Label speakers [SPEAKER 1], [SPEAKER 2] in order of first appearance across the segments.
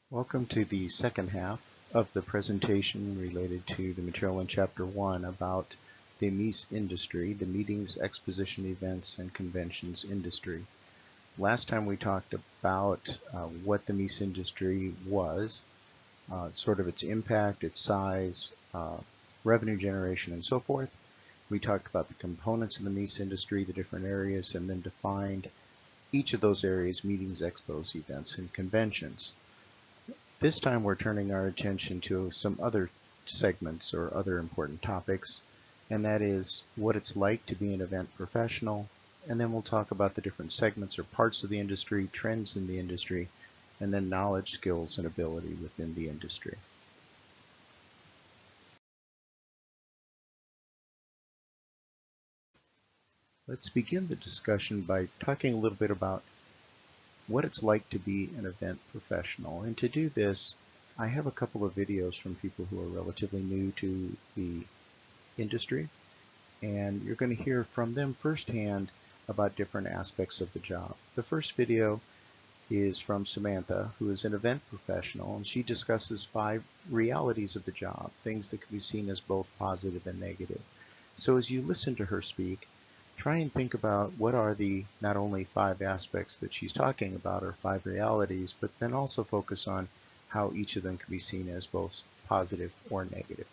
[SPEAKER 1] Welcome to the second half of the presentation related to the material in Chapter 1 about the MEEC industry, the Meetings, Exposition, Events, and Conventions industry. Last time we talked about what the MEEC industry was, sort of its impact, its size, revenue generation, and so forth. We talked about the components of the MEEC industry, the different areas, and then defined each of those areas: meetings, expos, events, and conventions. This time we're turning our attention to some other segments or other important topics, and that is what it's like to be an event professional, and then we'll talk about the different segments or parts of the industry, trends in the industry, and then knowledge, skills, and ability within the industry. Let's begin the discussion by talking a little bit about what it's like to be an event professional. And to do this, I have a couple of videos from people who are relatively new to the industry, and you're going to hear from them firsthand about different aspects of the job. The first video is from Samantha, who is an event professional, and she discusses 5 realities of the job, things that can be seen as both positive and negative. So as you listen to her speak, try and think about what are the not only 5 aspects that she's talking about or 5 realities, but then also focus on how each of them can be seen as both positive or negative.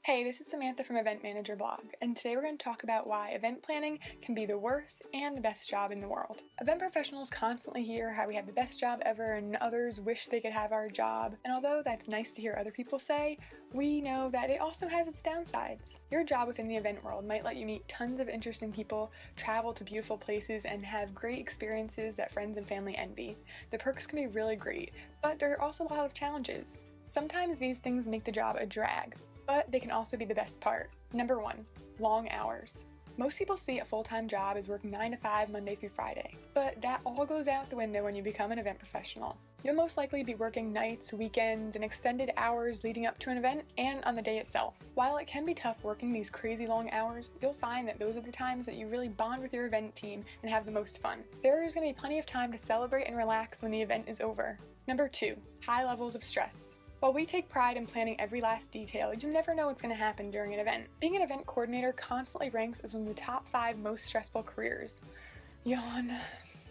[SPEAKER 2] Hey, this is Samantha from Event Manager Blog, and today we're going to talk about why event planning can be the worst and the best job in the world. Event professionals constantly hear how we have the best job ever and others wish they could have our job, and although that's nice to hear other people say, we know that it also has its downsides. Your job within the event world might let you meet tons of interesting people, travel to beautiful places, and have great experiences that friends and family envy. The perks can be really great, but there are also a lot of challenges. Sometimes these things make the job a drag, but they can also be the best part. Number 1, long hours. Most people see a full-time job as working 9 to 5 Monday through Friday, but that all goes out the window when you become an event professional. You'll most likely be working nights, weekends, and extended hours leading up to an event and on the day itself. While it can be tough working these crazy long hours, you'll find that those are the times that you really bond with your event team and have the most fun. There's going to be plenty of time to celebrate and relax when the event is over. Number 2, high levels of stress. While we take pride in planning every last detail, you never know what's going to happen during an event. Being an event coordinator constantly ranks as one of the top 5 most stressful careers. Yawn.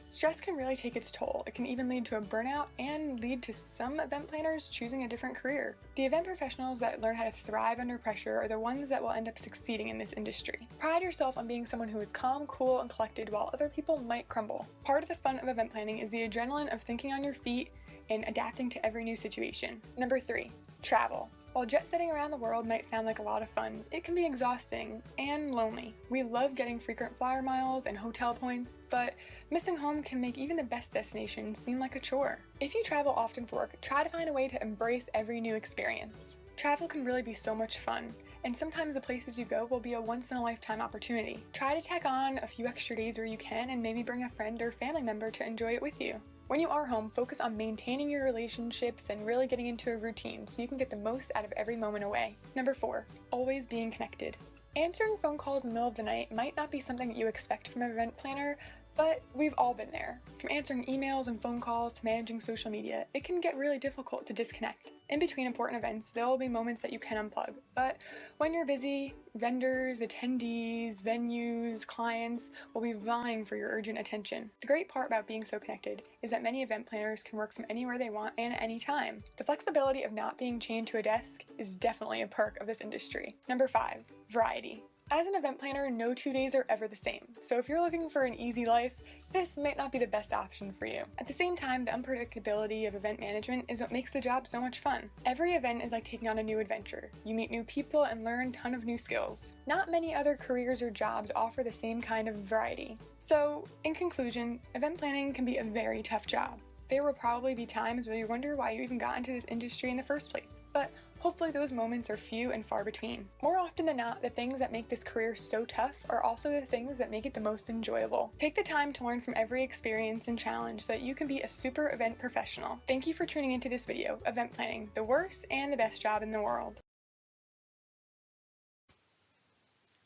[SPEAKER 2] Stress can really take its toll. It can even lead to a burnout and lead to some event planners choosing a different career. The event professionals that learn how to thrive under pressure are the ones that will end up succeeding in this industry. Pride yourself on being someone who is calm, cool, and collected while other people might crumble. Part of the fun of event planning is the adrenaline of thinking on your feet and adapting to every new situation. Number 3, travel. While jet setting around the world might sound like a lot of fun, it can be exhausting and lonely. We love getting frequent flyer miles and hotel points, but missing home can make even the best destinations seem like a chore. If you travel often for work, try to find a way to embrace every new experience. Travel can really be so much fun, and sometimes the places you go will be a once-in-a-lifetime opportunity. Try to tack on a few extra days where you can and maybe bring a friend or family member to enjoy it with you. When you are home, focus on maintaining your relationships and really getting into a routine so you can get the most out of every moment away. Number 4, always being connected. Answering phone calls in the middle of the night might not be something that you expect from an event planner, but we've all been there. From answering emails and phone calls to managing social media, it can get really difficult to disconnect. In between important events, there will be moments that you can unplug, but when you're busy, vendors, attendees, venues, clients will be vying for your urgent attention. The great part about being so connected is that many event planners can work from anywhere they want and at any time. The flexibility of not being chained to a desk is definitely a perk of this industry. Number 5, variety. As an event planner, no 2 days are ever the same, so if you're looking for an easy life, this might not be the best option for you. At the same time, the unpredictability of event management is what makes the job so much fun. Every event is like taking on a new adventure. You meet new people and learn a ton of new skills. Not many other careers or jobs offer the same kind of variety. So, in conclusion, event planning can be a very tough job. There will probably be times where you wonder why you even got into this industry in the first place, but hopefully those moments are few and far between. More often than not, the things that make this career so tough are also the things that make it the most enjoyable. Take the time to learn from every experience and challenge so that you can be a super event professional. Thank you for tuning into this video, Event Planning, the worst and the best job in the world.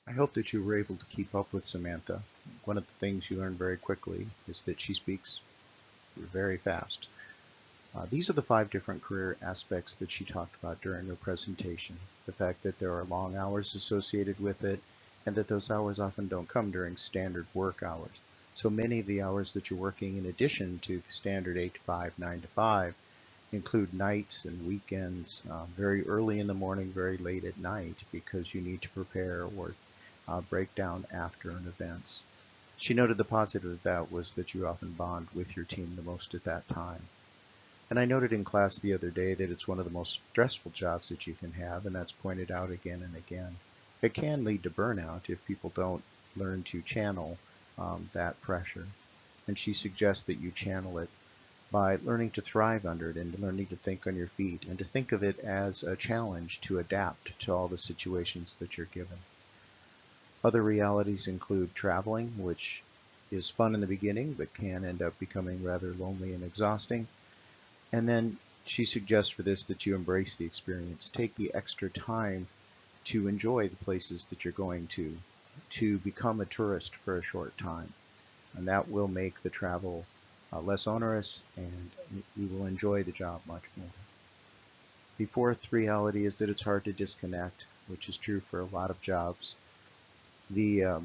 [SPEAKER 1] I hope that you were able to keep up with Samantha. One of the things you learn very quickly is that she speaks very fast. These are the 5 different career aspects that she talked about during her presentation. The fact that there are long hours associated with it, and that those hours often don't come during standard work hours. So many of the hours that you're working in addition to the standard 8 to 5, 9 to 5 include nights and weekends, very early in the morning, very late at night, because you need to prepare or break down after an event. She noted the positive of that was that you often bond with your team the most at that time. And I noted in class the other day that it's one of the most stressful jobs that you can have, and that's pointed out again and again. It can lead to burnout if people don't learn to channel that pressure. And she suggests that you channel it by learning to thrive under it and learning to think on your feet and to think of it as a challenge to adapt to all the situations that you're given. Other realities include traveling, which is fun in the beginning but can end up becoming rather lonely and exhausting. And then she suggests for this that you embrace the experience. Take the extra time to enjoy the places that you're going to become a tourist for a short time. And that will make the travel less onerous, and you will enjoy the job much more. The fourth reality is that it's hard to disconnect, which is true for a lot of jobs. The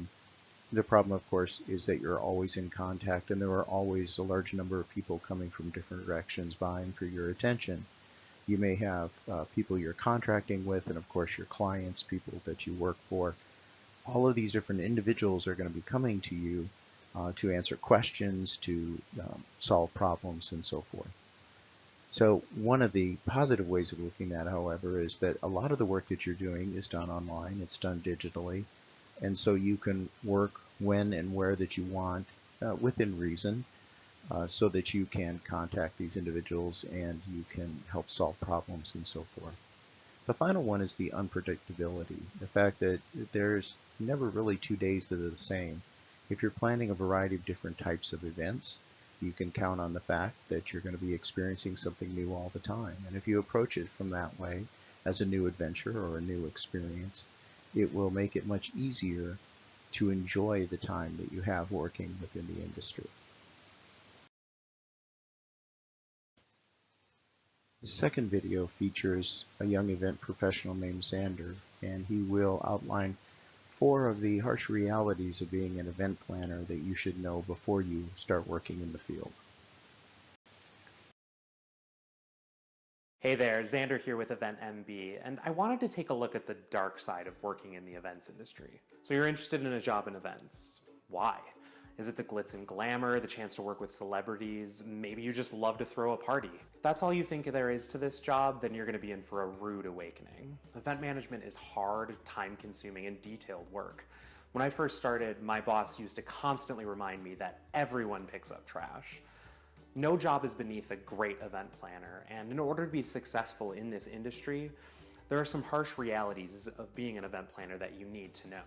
[SPEAKER 1] problem, of course, is that you're always in contact, and there are always a large number of people coming from different directions vying for your attention. You may have people you're contracting with, and of course your clients, people that you work for. All of these different individuals are going to be coming to you to answer questions, to solve problems, and so forth. So one of the positive ways of looking at it, however, is that a lot of the work that you're doing is done online, it's done digitally, and so you can work when and where that you want within reason, so that you can contact these individuals and you can help solve problems and so forth. The final one is the unpredictability, the fact that there's never really 2 days that are the same. If you're planning a variety of different types of events, you can count on the fact that you're going to be experiencing something new all the time. And if you approach it from that way, as a new adventure or a new experience, it will make it much easier to enjoy the time that you have working within the industry. The second video features a young event professional named Xander, and he will outline 4 of the harsh realities of being an event planner that you should know before you start working in the field.
[SPEAKER 3] Hey there, Xander here with Event MB, and I wanted to take a look at the dark side of working in the events industry. So you're interested in a job in events. Why? Is it the glitz and glamour, the chance to work with celebrities? Maybe you just love to throw a party. If that's all you think there is to this job, then you're going to be in for a rude awakening. Event management is hard, time-consuming, and detailed work. When I first started, my boss used to constantly remind me that everyone picks up trash. No job is beneath a great event planner, and in order to be successful in this industry, there are some harsh realities of being an event planner that you need to know.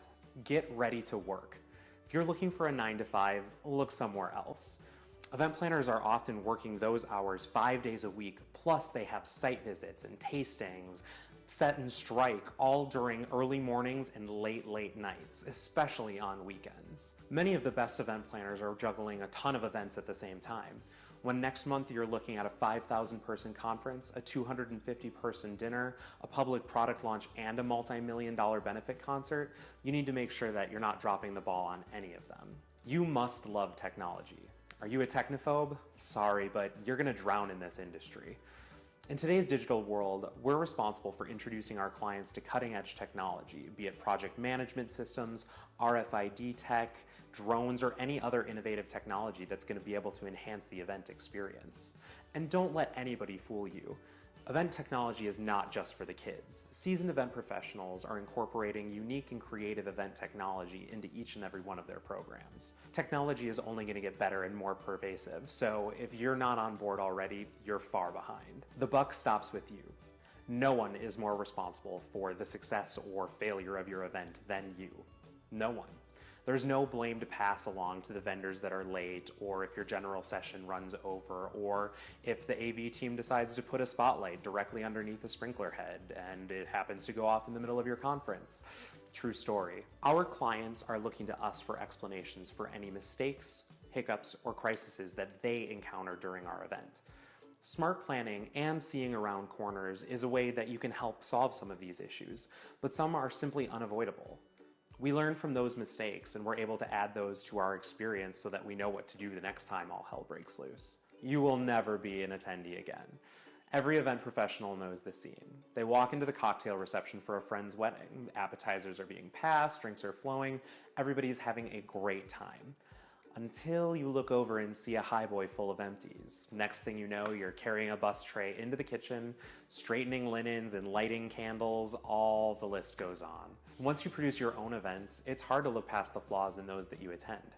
[SPEAKER 3] Get ready to work. If you're looking for a 9 to 5, look somewhere else. Event planners are often working those hours 5 days a week, plus they have site visits and tastings, set and strike, all during early mornings and late nights, especially on weekends. Many of the best event planners are juggling a ton of events at the same time. When next month you're looking at a 5,000 person conference, a 250 person dinner, a public product launch, and a multi-million-dollar benefit concert, you need to make sure that you're not dropping the ball on any of them. You must love technology. Are you a technophobe? Sorry, but you're gonna drown in this industry. In today's digital world, we're responsible for introducing our clients to cutting-edge technology, be it project management systems, RFID tech, drones, or any other innovative technology that's going to be able to enhance the event experience. And don't let anybody fool you. Event technology is not just for the kids. Seasoned event professionals are incorporating unique and creative event technology into each and every one of their programs. Technology is only going to get better and more pervasive, so if you're not on board already, you're far behind. The buck stops with you. No one is more responsible for the success or failure of your event than you. No one. There's no blame to pass along to the vendors that are late, or if your general session runs over, or if the AV team decides to put a spotlight directly underneath the sprinkler head and it happens to go off in the middle of your conference. True story. Our clients are looking to us for explanations for any mistakes, hiccups, or crises that they encounter during our event. Smart planning and seeing around corners is a way that you can help solve some of these issues, but some are simply unavoidable. We learn from those mistakes, and we're able to add those to our experience so that we know what to do the next time all hell breaks loose. You will never be an attendee again. Every event professional knows the scene. They walk into the cocktail reception for a friend's wedding. Appetizers are being passed, drinks are flowing, everybody's having a great time. Until you look over and see a highboy full of empties. Next thing you know, you're carrying a bus tray into the kitchen, straightening linens and lighting candles, all the list goes on. Once you produce your own events, it's hard to look past the flaws in those that you attend.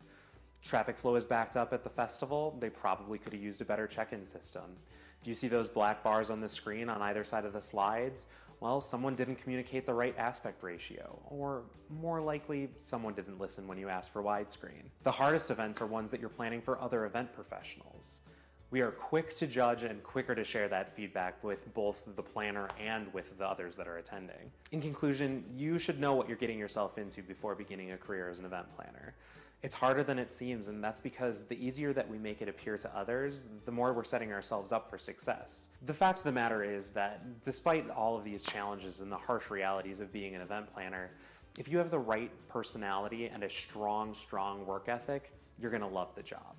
[SPEAKER 3] Traffic flow is backed up at the festival. They probably could have used a better check-in system. Do you see those black bars on the screen on either side of the slides? Well, someone didn't communicate the right aspect ratio, or more likely, someone didn't listen when you asked for widescreen. The hardest events are ones that you're planning for other event professionals. We are quick to judge and quicker to share that feedback with both the planner and with the others that are attending. In conclusion, you should know what you're getting yourself into before beginning a career as an event planner. It's harder than it seems, and that's because the easier that we make it appear to others, the more we're setting ourselves up for success. The fact of the matter is that despite all of these challenges and the harsh realities of being an event planner, if you have the right personality and a strong work ethic, you're going to love the job.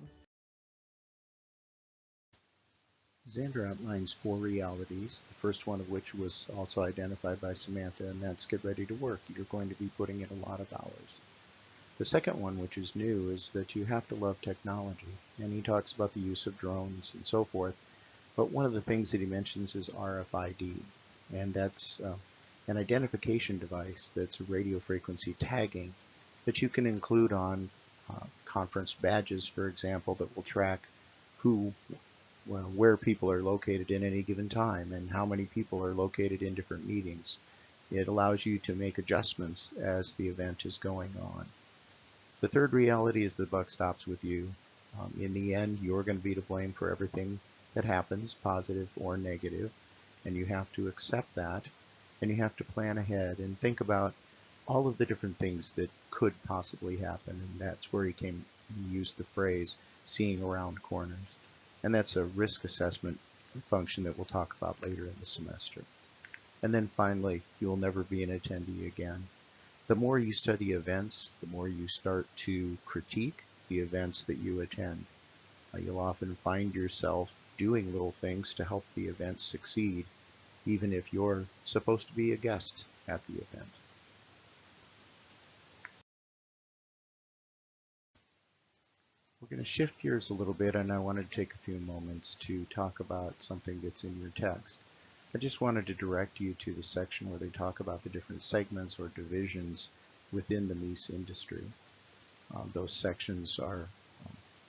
[SPEAKER 1] Xander outlines 4 realities, the first one of which was also identified by Samantha, and that's get ready to work. You're going to be putting in a lot of hours. The second one, which is new, is that you have to love technology, and he talks about the use of drones and so forth, but one of the things that he mentions is RFID, and that's an identification device that's a radio frequency tagging that you can include on conference badges, for example, that will track where people are located in any given time and how many people are located in different meetings. It allows you to make adjustments as the event is going on. The third reality is the buck stops with you. In the end, you're going to be to blame for everything that happens, positive or negative, and you have to accept that, and you have to plan ahead and think about all of the different things that could possibly happen, and that's where he used the phrase, seeing around corners. And that's a risk assessment function that we'll talk about later in the semester. And then finally, you'll never be an attendee again. The more you study events, the more you start to critique the events that you attend. You'll often find yourself doing little things to help the event succeed, even if you're supposed to be a guest at the event. We're going to shift gears a little bit, and I wanted to take a few moments to talk about something that's in your text. I just wanted to direct you to the section where they talk about the different segments or divisions within the MEEC industry. Those sections are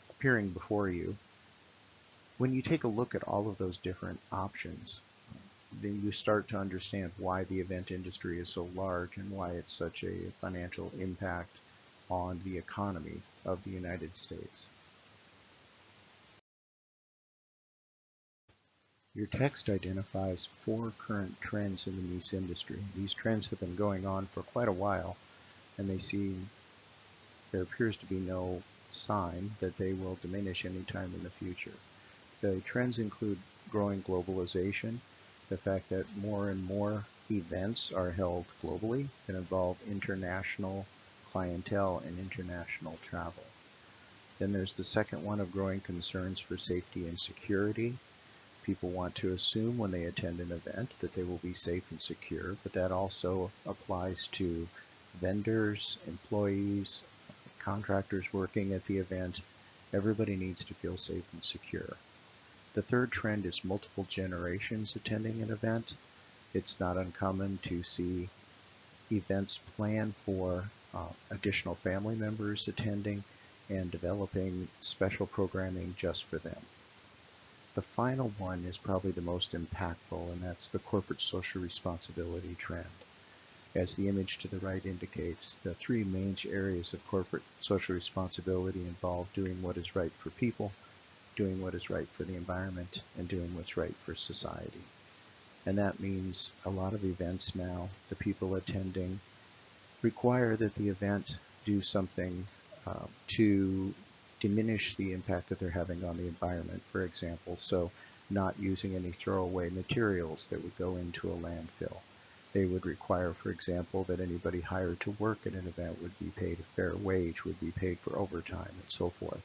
[SPEAKER 1] appearing before you. When you take a look at all of those different options, then you start to understand why the event industry is so large and why it's such a financial impact on the economy of the United States. Your text identifies 4 current trends in the MEEC industry. These trends have been going on for quite a while, and there appears to be no sign that they will diminish anytime in the future. The trends include growing globalization, the fact that more and more events are held globally that involve international clientele and international travel. Then there's the second one of growing concerns for safety and security. People want to assume when they attend an event that they will be safe and secure, but that also applies to vendors, employees, contractors working at the event. Everybody needs to feel safe and secure. The third trend is multiple generations attending an event. It's not uncommon to see events planned for additional family members attending and developing special programming just for them. The final one is probably the most impactful, and that's the corporate social responsibility trend. As the image to the right indicates, the 3 main areas of corporate social responsibility involve doing what is right for people, doing what is right for the environment, and doing what's right for society. And that means a lot of events now, the people attending require that the event do something to diminish the impact that they're having on the environment, for example, so not using any throwaway materials that would go into a landfill. They would require, for example, that anybody hired to work at an event would be paid a fair wage, would be paid for overtime, and so forth.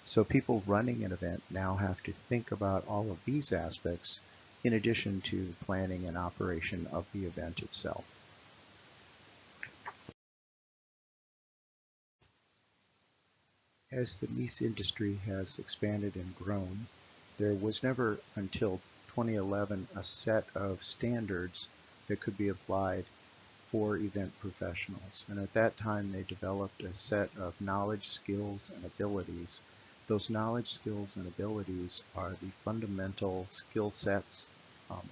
[SPEAKER 1] So people running an event now have to think about all of these aspects in addition to the planning and operation of the event itself. As the MEEC industry has expanded and grown, there was never until 2011 a set of standards that could be applied for event professionals. And at that time, they developed a set of knowledge, skills, and abilities. Those knowledge, skills, and abilities are the fundamental skill sets,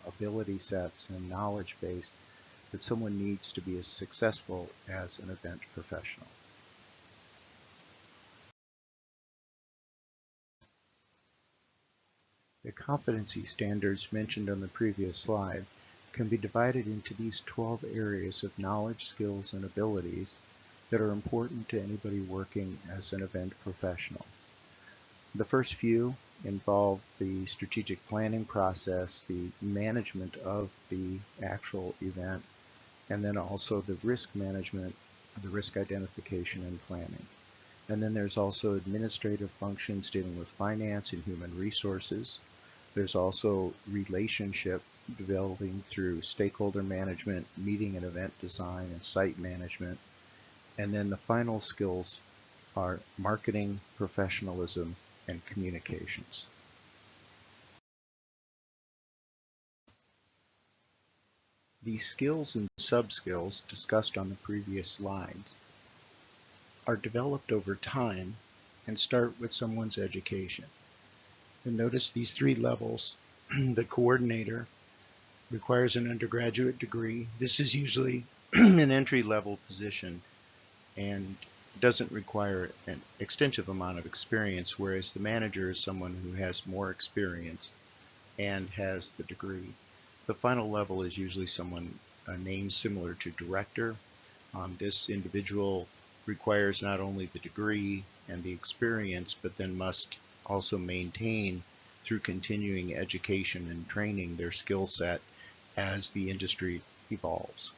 [SPEAKER 1] ability sets, and knowledge base that someone needs to be as successful as an event professional. The competency standards mentioned on the previous slide can be divided into these 12 areas of knowledge, skills, and abilities that are important to anybody working as an event professional. The first few involve the strategic planning process, the management of the actual event, and then also the risk management, the risk identification and planning. And then there's also administrative functions dealing with finance and human resources. There's also relationship developing through stakeholder management, meeting and event design, and site management. And then the final skills are marketing, professionalism, and communications. The skills and sub-skills discussed on the previous slides are developed over time and start with someone's education. And notice these three levels. The coordinator requires an undergraduate degree. This is usually an entry-level position and doesn't require an extensive amount of experience, whereas the manager is someone who has more experience and has the degree. The final level is usually someone named similar to director. This individual requires not only the degree and the experience, but then must also maintain through continuing education and training their skill set as the industry evolves.